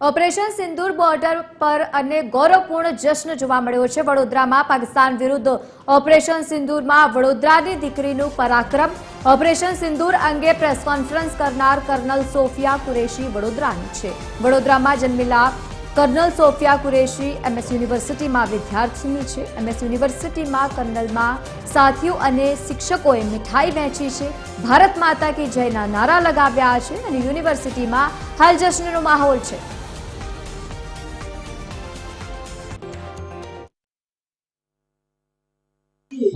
Operation સિંદૂર border પર અને ગૌરવપૂર્ણ જશ્ન જોવા મળ્યો છે। વડોદરામાં પાકિસ્તાન વિરુદ્ધ ઓપરેશન સિંદૂરમાં વડોદરાની દીકરીનું પરાક્રમ। ઓપરેશન સિંદૂર અંગે પ્રેસ કોન્ફરન્સ કરનાર કર્નલ સોફિયા કુરેશી વડોદરાની છે। વડોદરામાં જન્મેલા કર્નલ સોફિયા કુરેશી એમએસ યુનિવર્સિટીમાં વિદ્યાર્થીની છે। એમએસ યુનિવર્સિટીમાં કર્નલમાં સાથીઓ અને શિક્ષકોએ મીઠાઈ વહેંચી છે। ભારત માતા કી જયના નારા લગાવ્યા છે અને યુનિવર્સિટીમાં હાલ જશ્નનો માહોલ છે।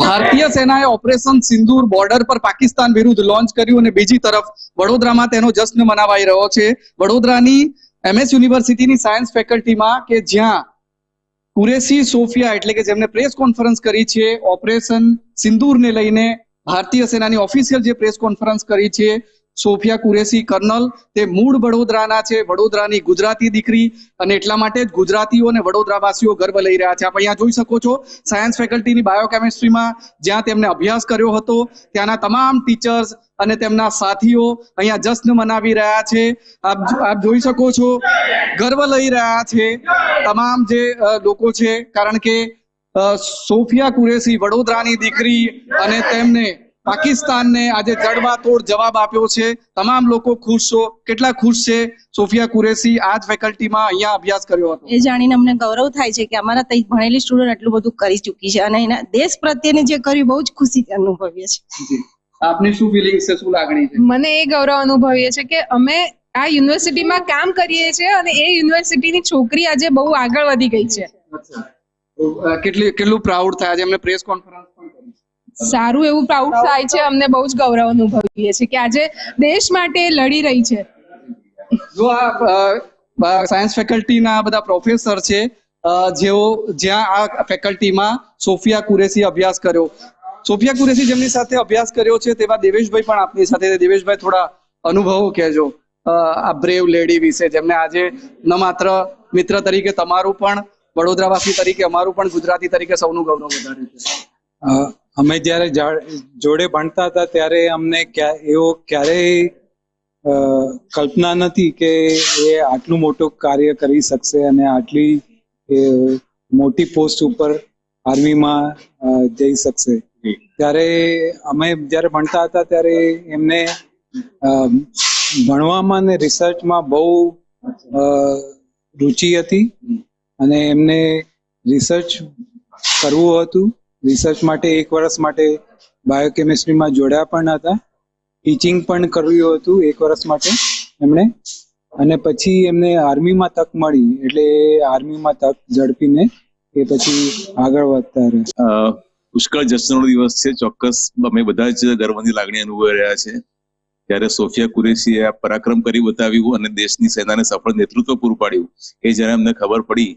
ભારતીય સેનાએ ઓપરેશન સિંદૂર બોર્ડર પર પાકિસ્તાન વિરુદ્ધ લોન્ચ કર્યું અને બીજી તરફ વડોદરામાં તેનો જશ્ન મનાવાઈ રહ્યો છે। વડોદરાની એમએસ યુનિવર્સિટીની સાયન્સ ફેકલ્ટીમાં કે જ્યાં કુરેશી સોફિયા એટલે કે જેમને પ્રેસ કોન્ફરન્સ કરી છે ઓપરેશન સિંદૂરને લઈને ભારતીય સેનાની ઓફિશિયલ જે પ્રેસ કોન્ફરન્સ કરી છે સોફિયા કુરેશી કર્નલ તે મૂળ વડોદરાના છે, વડોદરાની ગુજરાતી દીકરી અને એટલા માટે જ ગુજરાતીઓ અને વડોદરાવાસીઓ ગર્વ લઈ રહ્યા છે। આપ અહીંયા જોઈ શકો છો સાયન્સ ફેકલ્ટીની બાયોકેમિસ્ટ્રીમાં જ્યાં તેમને અભ્યાસ કર્યો હતો ત્યાંના તમામ ટીચર્સ અને તેમના સાથીઓ અહીંયા જશ્ન મનાવી રહ્યા છે। આપ જોઈ શકો છો ગર્વ લઈ રહ્યા છે તમામ જે લોકો છે, કારણ કે સોફિયા કુરેશી વડોદરાની દીકરી અને તેમને પાકિસ્તાનને આજે જડબાતોડ જવાબ આપ્યો છે। તમામ લોકો ખુશ છો, કેટલા ખુશ છે? સોફિયા કુરેશી આ જ ફેકલ્ટીમાં અહીંયા અભ્યાસ કર્યો હતો। એ જાણીને અમને ગૌરવ થાય છે કે અમારા ત્યાં ભણેલી સ્ટુડન્ટ આટલું બધું કરી ચૂકી છે અને એના દેશ પ્રત્યેની જે કર્યું બહુ જ ખુશી અનુભવીએ છીએ। આપની શું ફિલિંગ્સ છે, શું લાગણી છે? મને એ ગૌરવ અનુભવીએ છે કે અમે આ યુનિવર્સિટીમાં કામ કરીએ છીએ અને એ યુનિવર્સિટીની છોકરી આજે બહુ આગળ વધી ગઈ છે। કેટલું પ્રાઉડ થાય? આજે અમને પ્રેસ કોન્ફરન્સ પણ કરી, સારું એવું પ્રાઉડ થાય છે, અમને બહુ જ ગૌરવ અનુભવીએ છીએ કે આજે દેશ માટે લડી રહી છે। જો આ સાયન્સ ફેકલ્ટીના બધા પ્રોફેસર છે જેઓ જ્યાં આ ફેકલ્ટીમાં સોફિયા કુરેશી અભ્યાસ કર્યો, સોફિયા કુરેશી જેમની સાથે અભ્યાસ કર્યો છે તેવા દેવેશભાઈ પણ આપની સાથે। દેવેશભાઈ થોડા અનુભવો કહેજો આ બ્રેવ લેડી વિશે, જેમને આજે ન માત્ર મિત્ર તરીકે તમારું પણ, વડોદરાવાસી તરીકે અમારું પણ, ગુજરાતી તરીકે સૌનું ગૌરવ વધાર્યું છે। અમે જ્યારે જોડે ભણતા હતા ત્યારે અમને એવો ક્યારેય કલ્પના નથી કે એ આટલું મોટું કાર્ય કરી શકશે અને આટલી મોટી પોસ્ટ ઉપર આર્મીમાં જઈ શકશે। ત્યારે અમે જ્યારે ભણતા હતા ત્યારે એમને ભણવામાં અને રિસર્ચમાં બહુ રુચિ હતી અને એમને રિસર્ચ કરવું હતું। રિસર્ચ માટે 1 વર્ષ માટે બાયોકેમિસ્ટ્રીમાં જોડ્યા પણ હતા, ટીચિંગ પણ કર્યું હતું 1 વર્ષ માટે એમણે, અને પછી એમને આર્મીમાં તક મળી એટલે આર્મીમાં તક ઝડપીને એ પછી આગળ વધતા રહ્યા। પુષ્કળ જશ્નનો દિવસ છે, ચોક્કસ અમે બધા જ ગર્વની લાગણી અનુભવી રહ્યા છે। ત્યારે સોફિયા કુરેશીએ આ પરાક્રમ કરી બતાવ્યું અને દેશની સેનાને સફળ નેતૃત્વ પૂરું પાડ્યું એ જ્યારે અમને ખબર પડી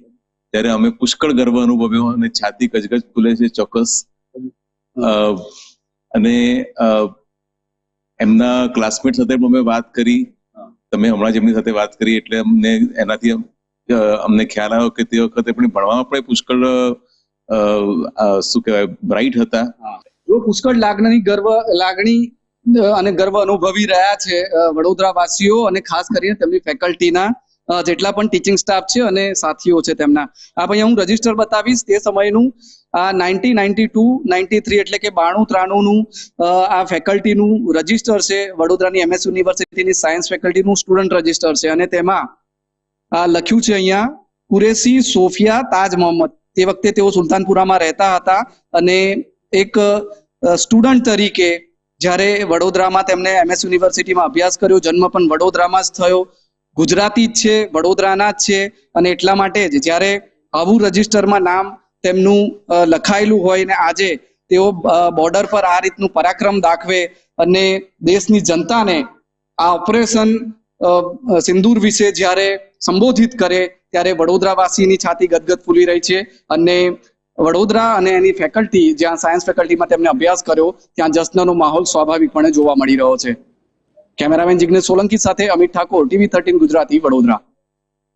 ત્યારે અમે પુષ્કળ ગર્વ અનુભવ્યો અને છાતી ગજગજ ફૂલે છે ચોક્કસ। અને એમના ક્લાસમેટ સાથે પણ અમે વાત કરી, તમે હમણાં જ એમની સાથે વાત કરી એટલે અમને એનાથી અમને ખ્યાલ આવ્યો કે તે વખતે પણ ભણવામાં પણ પુષ્કળ શું કહેવાય બ્રાઇટ હતા। જો પુષ્કળ લાગણી અને ગર્વ અનુભવી રહ્યા છે વડોદરાવાસીઓ અને ખાસ કરીને તેમની ફેકલ્ટીના જેટલા પણ ટીચિંગ સ્ટાફ છે અને સાથીઓ છે તેમના। આ અહીંયા હું રજીસ્ટર બતાવીશ તે સમયનું, આ 1992-93 એટલે કે 92-93નું આ ફેકલ્ટીનું રજીસ્ટર છે, વડોદરાની એમએસ યુનિવર્સિટીની સાયન્સ ફેકલ્ટીનું સ્ટુડન્ટ રજીસ્ટર છે અને તેમાં આ લખ્યું છે અહીંયા કુરેશી સોફિયા તાજ મોહમ્મદ। તે વખતે તેઓ સુલતાનપુરામાં રહેતા હતા અને એક સ્ટુડન્ટ તરીકે જ્યારે વડોદરામાં તેમને એમએસ યુનિવર્સિટીમાં અભ્યાસ કર્યો, જન્મ પણ વડોદરામાં જ થયો, ગુજરાતી જ છે, વડોદરાના જ છે અને એટલા માટે જ જ્યારે આવું રજીસ્ટરમાં નામ તેમનું લખાયેલું હોય ને આજે તેઓ બોર્ડર પર આ રીતનું પરાક્રમ દાખવે અને દેશની જનતાને આ ઓપરેશન સિંદૂર વિશે જ્યારે સંબોધિત કરે ત્યારે વડોદરાવાસીની છાતી ગદગદ ફૂલી રહી છે અને વડોદરા અને એની ફેકલ્ટી જ્યાં સાયન્સ ફેકલ્ટીમાં તેમને અભ્યાસ કર્યો ત્યાં જશ્નનો માહોલ સ્વાભાવિકપણે જોવા મળી રહ્યો છે। કેમેરામેન જિગ્નેશ સોલંકી સાથે અમિત ઠાકોર, TV 13 ગુજરાતી, વડોદરા।